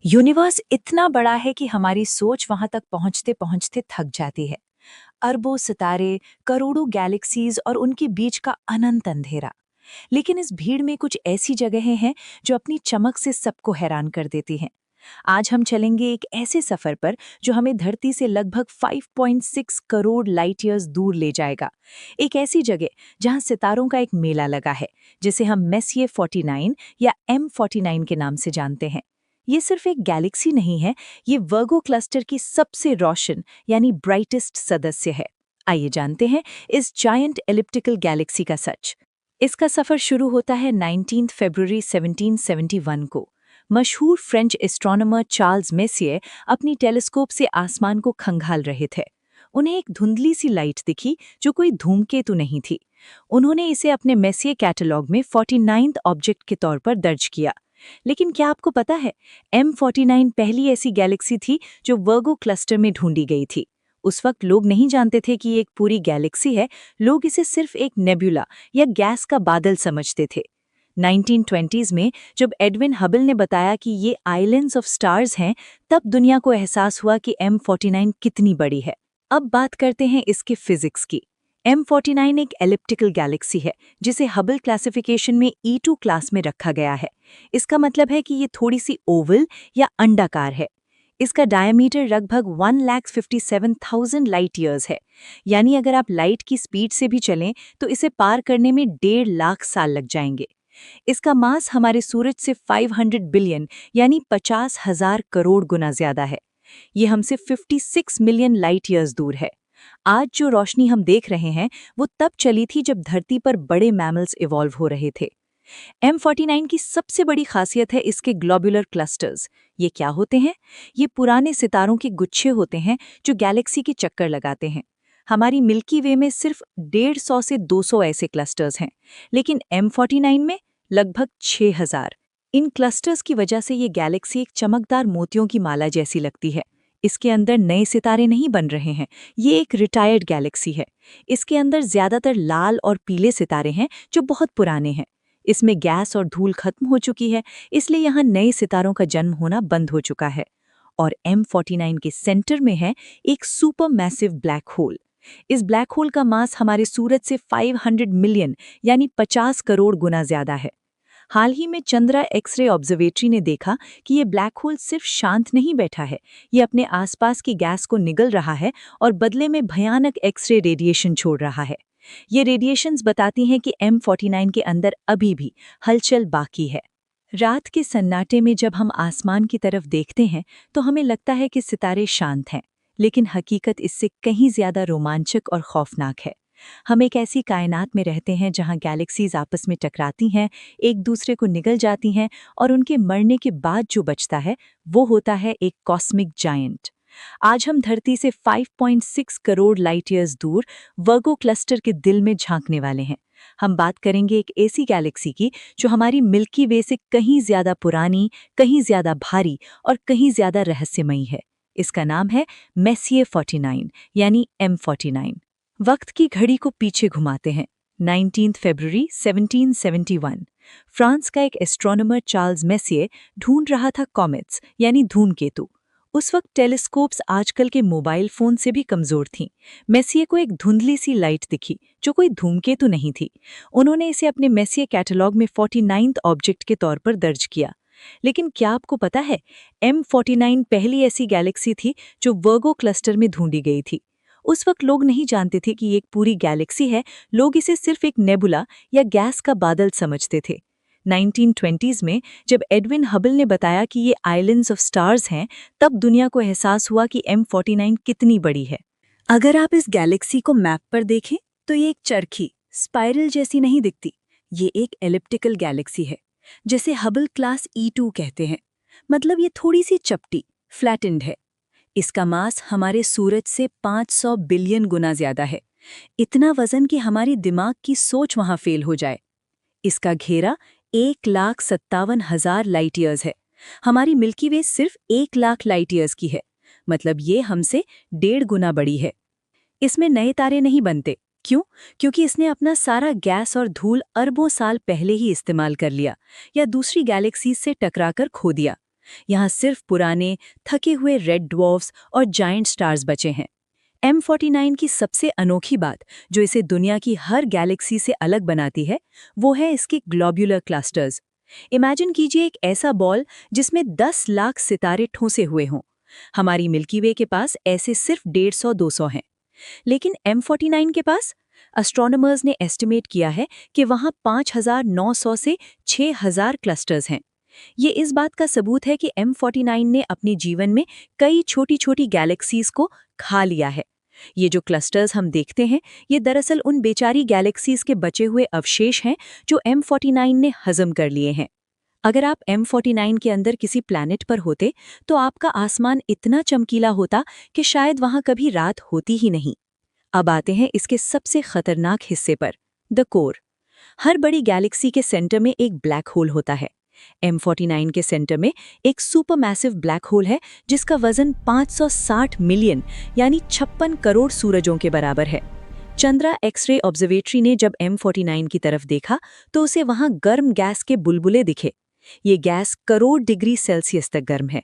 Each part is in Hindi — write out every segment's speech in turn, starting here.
यूनिवर्स इतना बड़ा है कि हमारी सोच वहां तक पहुंचते पहुंचते थक जाती है। अरबों सितारे, करोड़ों गैलेक्सीज और उनके बीच का अनंत अंधेरा। लेकिन इस भीड़ में कुछ ऐसी जगहें हैं जो अपनी चमक से सबको हैरान कर देती हैं। आज हम चलेंगे एक ऐसे सफर पर जो हमें धरती से लगभग 5.6 करोड़ लाइट ईयर्स दूर ले जाएगा। एक ऐसी जगह जहां सितारों का एक मेला लगा है, जिसे हम मेसिए 49 या M49 के नाम से जानते हैं। ये सिर्फ एक गैलेक्सी नहीं है, ये वर्गो क्लस्टर की सबसे रोशन यानी ब्राइटेस्ट सदस्य है। आइए जानते हैं इस जायंट एलिप्टिकल गैलेक्सी का सच। इसका सफर शुरू होता है 19 फरवरी 1771 को। मशहूर फ्रेंच एस्ट्रोनॉमर चार्ल्स मेसिए अपनी टेलीस्कोप से आसमान को खंगाल रहे थे। उन्हें एक धुंधली सी लाइट दिखी जो कोई धूमकेतु नहीं थी। उन्होंने इसे अपने मेसिए कैटलॉग में 49th ऑब्जेक्ट के तौर पर दर्ज किया। लेकिन क्या आपको पता है, M49 पहली ऐसी गैलेक्सी थी जो वर्गो क्लस्टर में ढूंढी गई थी। उस वक्त लोग नहीं जानते थे कि ये एक पूरी गैलेक्सी है, लोग इसे सिर्फ एक नेबुला या गैस का बादल समझते थे। 1920s में जब एडविन हबल ने बताया कि ये आइलैंड्स ऑफ स्टार्स हैं, तब दुनिया को एहसास हुआ कि M49 कितनी बड़ी है। अब बात करते हैं इसके फिजिक्स की। M49 एक एलिप्टिकल गैलेक्सी है, जिसे हबल क्लासिफिकेशन में E2 क्लास में रखा गया है। इसका मतलब है कि ये थोड़ी सी ओवल या अंडाकार है। इसका डायमीटर लगभग 1,57,000 लाइट ईयर्स है, यानी अगर आप लाइट की स्पीड से भी चलें तो इसे पार करने में 1.5 लाख साल लग जाएंगे। इसका मास हमारे सूरज से 500 बिलियन यानी 50,000 करोड़ गुना ज्यादा है। ये हमसे 56 मिलियन लाइट ईयर्स दूर है। आज जो रोशनी हम देख रहे हैं वो तब चली थी जब धरती पर बड़े मैमल्स इवॉल्व हो रहे थे। M49 की सबसे बड़ी खासियत है इसके ग्लोबुलर क्लस्टर्स। ये क्या होते हैं? ये पुराने सितारों के गुच्छे होते हैं जो गैलेक्सी के चक्कर लगाते हैं। हमारी मिल्की वे में सिर्फ 150 से 200 ऐसे क्लस्टर्स हैं, लेकिन M49 में लगभग 6,000। इन क्लस्टर्स की वजह से ये गैलेक्सी एक चमकदार मोतियों की माला जैसी लगती है। इसके अंदर नए सितारे नहीं बन रहे हैं, ये एक रिटायर्ड गैलेक्सी है। इसके अंदर ज्यादातर लाल और पीले सितारे हैं जो बहुत पुराने हैं। इसमें गैस और धूल खत्म हो चुकी है, इसलिए यहाँ नए सितारों का जन्म होना बंद हो चुका है। और M49 के सेंटर में है एक सुपर मैसिव ब्लैक होल। इस ब्लैक होल का मास हमारे सूरज से 500 मिलियन यानी 50 करोड़ गुना ज्यादा है। हाल ही में चंद्रा एक्सरे ऑब्जर्वेटरी ने देखा कि ये ब्लैक होल सिर्फ शांत नहीं बैठा है, ये अपने आसपास की गैस को निगल रहा है और बदले में भयानक एक्सरे रेडिएशन छोड़ रहा है। ये रेडिएशंस बताती हैं कि M49 के अंदर अभी भी हलचल बाकी है। रात के सन्नाटे में जब हम आसमान की तरफ देखते हैं तो हमें लगता है कि सितारे शांत हैं, लेकिन हकीकत इससे कहीं ज्यादा रोमांचक और खौफनाक है। हम एक ऐसी कायनात में रहते हैं जहां गैलेक्सीज आपस में टकराती हैं, एक दूसरे को निगल जाती हैं और उनके मरने के बाद जो बचता है वो होता है एक कॉस्मिक जायंट। आज हम धरती से 5.6 करोड़ लाइट ईयर्स दूर वर्गो क्लस्टर के दिल में झांकने वाले हैं। हम बात करेंगे एक ऐसी गैलेक्सी की जो हमारी मिल्की वे से कहीं ज्यादा पुरानी, कहीं ज्यादा भारी और कहीं ज्यादा रहस्यमयी है। इसका नाम है मेसिए 49 यानी M49। वक्त की घड़ी को पीछे घुमाते हैं। 19 फरवरी 1771 फ्रांस का एक एस्ट्रोनॉमर चार्ल्स मेसिए ढूंढ रहा था कॉमेट्स यानी धूमकेतु। उस वक्त टेलीस्कोप्स आजकल के मोबाइल फोन से भी कमजोर थीं। मेसिए को एक धुंधली सी लाइट दिखी जो कोई धूमकेतु नहीं थी। उन्होंने इसे अपने मेसिए कैटलॉग में 49th ऑब्जेक्ट के तौर पर दर्ज किया। लेकिन क्या आपको पता है, M49 पहली ऐसी गैलेक्सी थी जो वर्गो क्लस्टर में ढूंढी गई थी। उस वक्त लोग नहीं जानते थे कि ये एक पूरी गैलेक्सी है, लोग इसे सिर्फ एक नेबुला या गैस का बादल समझते थे। 1920s में जब एडविन हबल ने बताया कि ये आइलैंड्स ऑफ स्टार्स हैं, तब दुनिया को एहसास हुआ कि M49 कितनी बड़ी है। अगर आप इस गैलेक्सी को मैप पर देखें तो ये एक चरखी, स्पाइरल जैसी नहीं दिखती। ये एक एलिप्टिकल गैलेक्सी है, जिसे हबल क्लास E2 कहते हैं। मतलब ये थोड़ी सी चपटी, फ्लैटेंड है। इसका मास हमारे सूरज से 500 बिलियन गुना ज्यादा है। इतना वजन कि हमारी दिमाग की सोच वहां फेल हो जाए। इसका घेरा 1,57,000 लाइट ईयर्स है। हमारी मिल्की वे सिर्फ 1 लाख लाइट ईयर्स की है। मतलब ये हमसे 1.5 गुना बड़ी है। इसमें नए तारे नहीं बनते। क्यों? क्योंकि इसने अपना सारा गैस और धूल अरबों साल पहले ही इस्तेमाल कर लिया या दूसरी गैलेक्सीज से टकराकर खो दिया। यहाँ सिर्फ पुराने थके हुए रेड ड्वार्फ्स और जायंट स्टार्स बचे हैं। M49 की सबसे अनोखी बात जो इसे दुनिया की हर गैलेक्सी से अलग बनाती है, वो है इसके ग्लोब्यूलर क्लस्टर्स। इमेजिन कीजिए एक ऐसा बॉल जिसमें 10 लाख सितारे ठूंसे हुए हों। हमारी मिल्की वे के पास ऐसे सिर्फ 150-200 हैं। लेकिन M49 के पास एस्ट्रोनॉमर्स ने एस्टिमेट किया है कि वहां 5,900 से 6,000 क्लस्टर्स हैं। ये इस बात का सबूत है कि M49 ने अपने जीवन में कई छोटी छोटी गैलेक्सीज को खा लिया है। ये जो क्लस्टर्स हम देखते हैं, ये दरअसल उन बेचारी गैलेक्सीज के बचे हुए अवशेष हैं जो M49 ने हजम कर लिए हैं। अगर आप M49 के अंदर किसी प्लैनेट पर होते तो आपका आसमान इतना चमकीला होता कि शायद वहां कभी रात होती ही नहीं। अब आते हैं इसके सबसे खतरनाक हिस्से पर, द कोर। हर बड़ी गैलेक्सी के सेंटर में एक ब्लैक होल होता है। M49 के सेंटर में एक सुपरमैसिव ब्लैक होल है जिसका वजन 560 मिलियन यानी 56 करोड़ सूरजों के बराबर है। चंद्रा एक्सरे ऑब्जर्वेटरी ने जब M49 की तरफ देखा तो उसे वहां गर्म गैस के बुलबुले दिखे। ये गैस करोड़ डिग्री सेल्सियस तक गर्म है।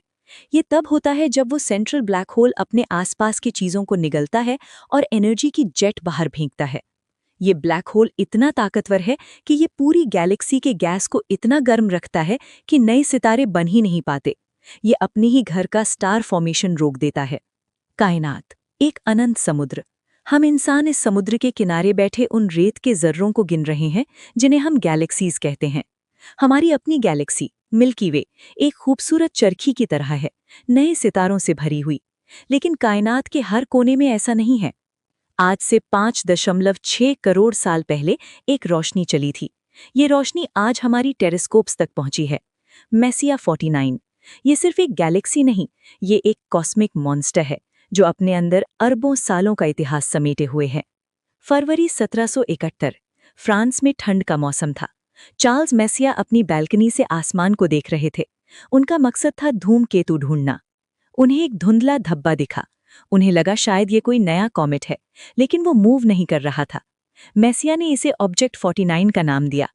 ये तब होता है जब वो सेंट्रल ब्लैक होल अपने आसपास की चीजों को निगलता है और एनर्जी की जेट बाहर फेंकता है। ये ब्लैक होल इतना ताकतवर है कि ये पूरी गैलेक्सी के गैस को इतना गर्म रखता है कि नए सितारे बन ही नहीं पाते। ये अपने ही घर का स्टार फॉर्मेशन रोक देता है। कायनात एक अनंत समुद्र। हम इंसान इस समुद्र के किनारे बैठे उन रेत के जर्रों को गिन रहे हैं जिन्हें हम गैलेक्सीज कहते हैं। हमारी अपनी गैलेक्सी मिल्की वे एक खूबसूरत चरखी की तरह है, नए सितारों से भरी हुई। लेकिन कायनात के हर कोने में ऐसा नहीं है। आज से 5.6 करोड़ साल पहले एक रोशनी चली थी। ये रोशनी आज हमारी टेलीस्कोप्स तक पहुंची है। मैसिया 49। ये सिर्फ एक गैलेक्सी नहीं, ये एक कॉस्मिक मॉन्स्टर है जो अपने अंदर अरबों सालों का इतिहास समेटे हुए है। फरवरी 1771, फ्रांस में ठंड का मौसम था। चार्ल्स मैसिया अपनी बैल्कनी से आसमान को देख रहे थे। उनका मकसद था धूमकेतु ढूंढना। उन्हें एक धुंधला धब्बा दिखा। उन्हें लगा शायद ये कोई नया कॉमेट है, लेकिन वो मूव नहीं कर रहा था। मैसिया ने इसे ऑब्जेक्ट 49 का नाम दिया।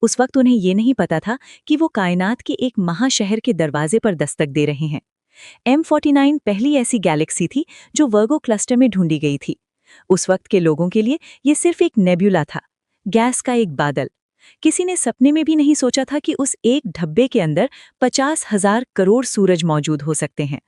उस वक्त उन्हें ये नहीं पता था कि वो कायनात के एक महाशहर के दरवाजे पर दस्तक दे रहे हैं। M49 पहली ऐसी गैलेक्सी थी जो वर्गो क्लस्टर में ढूंढी गई थी। उस वक्त के लोगों के लिए ये सिर्फ एक नेब्यूला था, गैस का एक बादल। किसी ने सपने में भी नहीं सोचा था कि उस एक डब्बे के अंदर 50,000 करोड़ सूरज मौजूद हो सकते हैं।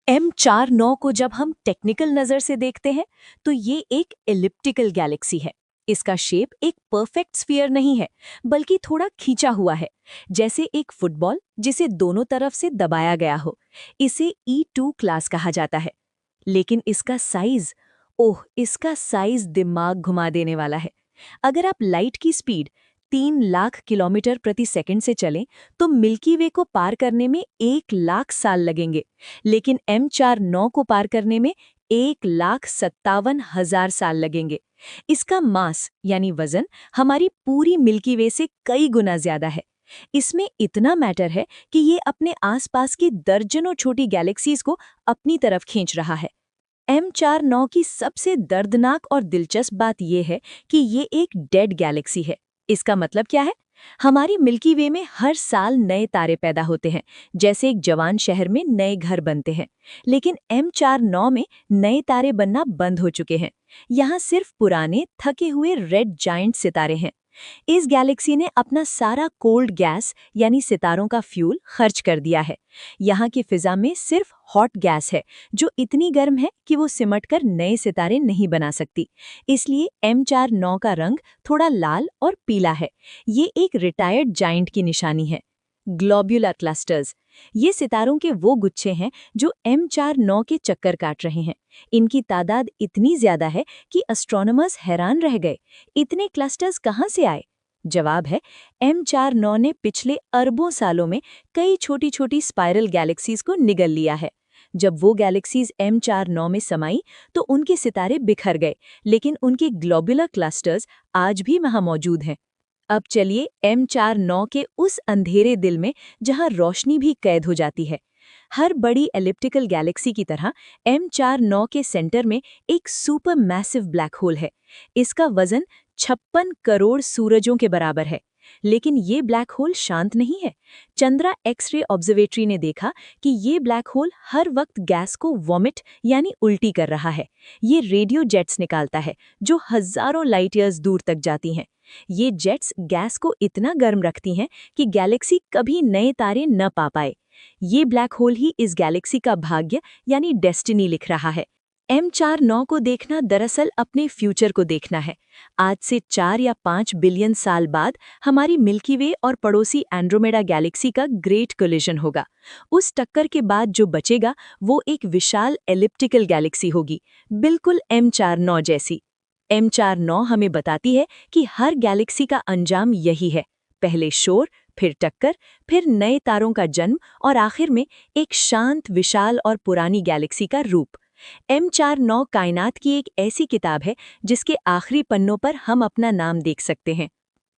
M49 को जब हम टेक्निकल नजर से देखते हैं तो ये एक एलिप्टिकल गैलेक्सी है। इसका शेप एक परफेक्ट स्फीयर नहीं है, बल्कि थोड़ा खींचा हुआ है, जैसे एक फुटबॉल जिसे दोनों तरफ से दबाया गया हो। इसे E2 क्लास कहा जाता है। लेकिन इसका साइज दिमाग घुमा देने वाला है। अगर आप लाइट की स्पीड 3 लाख किलोमीटर प्रति सेकंड से चलें तो मिल्की वे को पार करने में 1 लाख साल लगेंगे, लेकिन M49 को पार करने में 1,57,000 साल लगेंगे। इसका मास यानी वजन हमारी पूरी मिल्की वे से कई गुना ज्यादा है। इसमें इतना मैटर है कि ये अपने आसपास की दर्जनों छोटी गैलेक्सीज को अपनी तरफ खींच रहा है। M49 की सबसे दर्दनाक और दिलचस्प बात यह है कि ये एक डेड गैलेक्सी है। इसका मतलब क्या है? हमारी मिल्की वे में हर साल नए तारे पैदा होते हैं, जैसे एक जवान शहर में नए घर बनते हैं। लेकिन M49 में नए तारे बनना बंद हो चुके हैं। यहाँ सिर्फ पुराने थके हुए रेड जायंट सितारे हैं। इस गैलेक्सी ने अपना सारा कोल्ड गैस यानी सितारों का फ्यूल खर्च कर दिया है। यहाँ की फिजा में सिर्फ हॉट गैस है जो इतनी गर्म है कि वो सिमटकर नए सितारे नहीं बना सकती। इसलिए M49 का रंग थोड़ा लाल और पीला है। ये एक रिटायर्ड जायंट की निशानी है। ग्लोब्यूलर क्लस्टर्स ये सितारों के वो गुच्छे हैं जो M49 के चक्कर काट रहे हैं। इनकी तादाद इतनी ज्यादा है कि एस्ट्रोनॉमर्स हैरान रह गए, इतने क्लस्टर्स कहाँ से आए? जवाब है, M49 ने पिछले अरबों सालों में कई छोटी छोटी स्पाइरल गैलेक्सीज को निगल लिया है। जब वो गैलेक्सीज M49 में समाई तो उनके सितारे बिखर गए, लेकिन उनके ग्लोब्यूलर क्लस्टर्स आज भी वहां मौजूद हैं। अब चलिए M49 के उस अंधेरे दिल में जहां रोशनी भी कैद हो जाती है। हर बड़ी एलिप्टिकल गैलेक्सी की तरह M49 के सेंटर में एक सुपर मैसिव ब्लैक होल है। इसका वजन 56 करोड़ सूरजों के बराबर है। लेकिन ये ब्लैक होल शांत नहीं है। चंद्रा एक्स-रे ऑब्जर्वेटरी ने देखा कि ये ब्लैक होल हर वक्त गैस को वॉमिट यानी उल्टी कर रहा है। ये रेडियो जेट्स निकालता है जो हजारों लाइट ईयर्स दूर तक जाती हैं। ये जेट्स गैस को इतना गर्म रखती हैं कि गैलेक्सी कभी नए तारे न पा पाए। ये ब्लैक होल ही इस गैलेक्सी का भाग्य यानी डेस्टिनी लिख रहा है। M49 को देखना दरअसल अपने फ्यूचर को देखना है। आज से 4 या 5 बिलियन साल बाद हमारी मिल्की वे और पड़ोसी एंड्रोमेडा गैलेक्सी का ग्रेट कोलिजन होगा। उस टक्कर के बाद जो बचेगा वो एक विशाल एलिप्टिकल गैलेक्सी होगी, बिल्कुल M49 जैसी। M49 हमें बताती है कि हर गैलेक्सी का अंजाम यही है, पहले शोर, फिर टक्कर, फिर नए तारों का जन्म और आखिर में एक शांत, विशाल और पुरानी गैलेक्सी का रूप। M49 कायनात की एक ऐसी किताब है जिसके आखिरी पन्नों पर हम अपना नाम देख सकते हैं।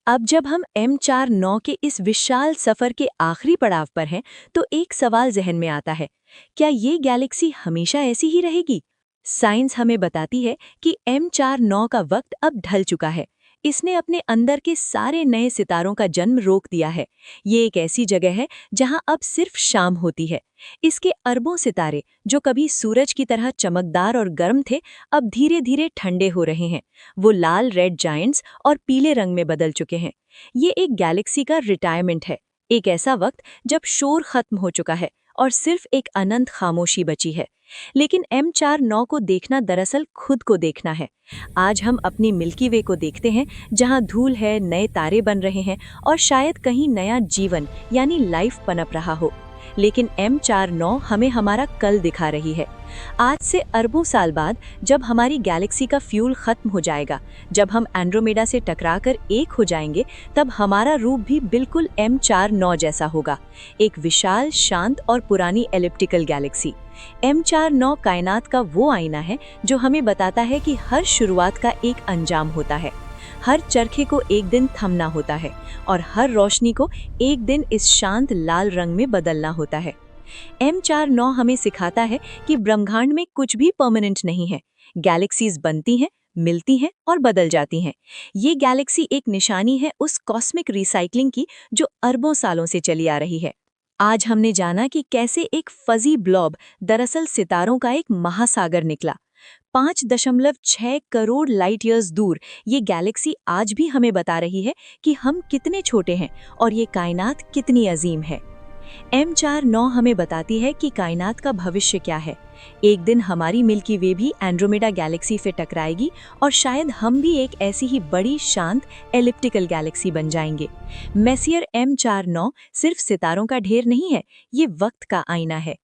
अब जब हम M49 के इस विशाल सफर के आखिरी पड़ाव पर हैं, तो एक सवाल जहन में आता है, क्या ये गैलेक्सी हमेशा ऐसी ही रहेगी? साइंस हमें बताती है कि M49 का वक्त अब ढल चुका है। इसने अपने अंदर के सारे नए सितारों का जन्म रोक दिया है। ये एक ऐसी जगह है जहां अब सिर्फ शाम होती है। इसके अरबों सितारे, जो कभी सूरज की तरह चमकदार और गर्म थे, अब धीरे-धीरे ठंडे हो रहे हैं। वो लाल रेड जायंट्स और पीले रंग में बदल चुके हैं। ये एक गैलेक्सी का रिटायरमेंट है, एक ऐसा वक्त जब शोर खत्म हो चुका है और सिर्फ एक अनंत खामोशी बची है। लेकिन M49 को देखना दरअसल खुद को देखना है। आज हम अपनी मिल्की वे को देखते हैं, जहां धूल है, नए तारे बन रहे हैं और शायद कहीं नया जीवन यानी लाइफ पनप रहा हो। लेकिन M49 हमें हमारा कल दिखा रही है। आज से अरबों साल बाद जब हमारी गैलेक्सी का फ्यूल खत्म हो जाएगा, जब हम एंड्रोमेडा से टकराकर एक हो जाएंगे, तब हमारा रूप भी बिल्कुल M49 जैसा होगा, एक विशाल, शांत और पुरानी एलिप्टिकल गैलेक्सी। M49 कायनात का वो आईना है जो हमें बताता है कि हर शुरुआत का एक अंजाम होता है, हर चरखे को एक दिन थमना होता है और हर रोशनी को एक दिन इस शांत लाल रंग में बदलना होता है। M49 हमें सिखाता है कि ब्रह्मांड में कुछ भी परमानेंट नहीं है। गैलेक्सीज बनती हैं, मिलती हैं और बदल जाती हैं। ये गैलेक्सी एक निशानी है उस कॉस्मिक रिसाइकलिंग की जो अरबों सालों से चली आ रही है। आज हमने जाना कि कैसे एक फजी ब्लॉब दरअसल सितारों का एक महासागर निकला। 5.6 करोड़ लाइट ईयर्स दूर ये गैलेक्सी आज भी हमें बता रही है कि हम कितने छोटे हैं और ये कायनात कितनी अजीम है। M49 हमें बताती है कि कायनात का भविष्य क्या है। एक दिन हमारी मिल्की वे भी एंड्रोमेडा गैलेक्सी से टकराएगी और शायद हम भी एक ऐसी ही बड़ी, शांत एलिप्टिकल गैलेक्सी बन जाएंगे। मेसियर M49 सिर्फ सितारों का ढेर नहीं है, ये वक्त का आईना है।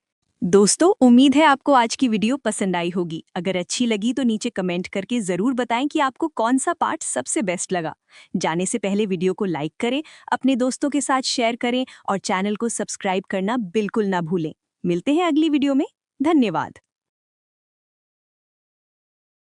दोस्तों, उम्मीद है आपको आज की वीडियो पसंद आई होगी। अगर अच्छी लगी तो नीचे कमेंट करके ज़रूर बताएं कि आपको कौन सा पार्ट सबसे बेस्ट लगा। जाने से पहले वीडियो को लाइक करें, अपने दोस्तों के साथ शेयर करें और चैनल को सब्सक्राइब करना बिल्कुल ना भूलें। मिलते हैं अगली वीडियो में। धन्यवाद।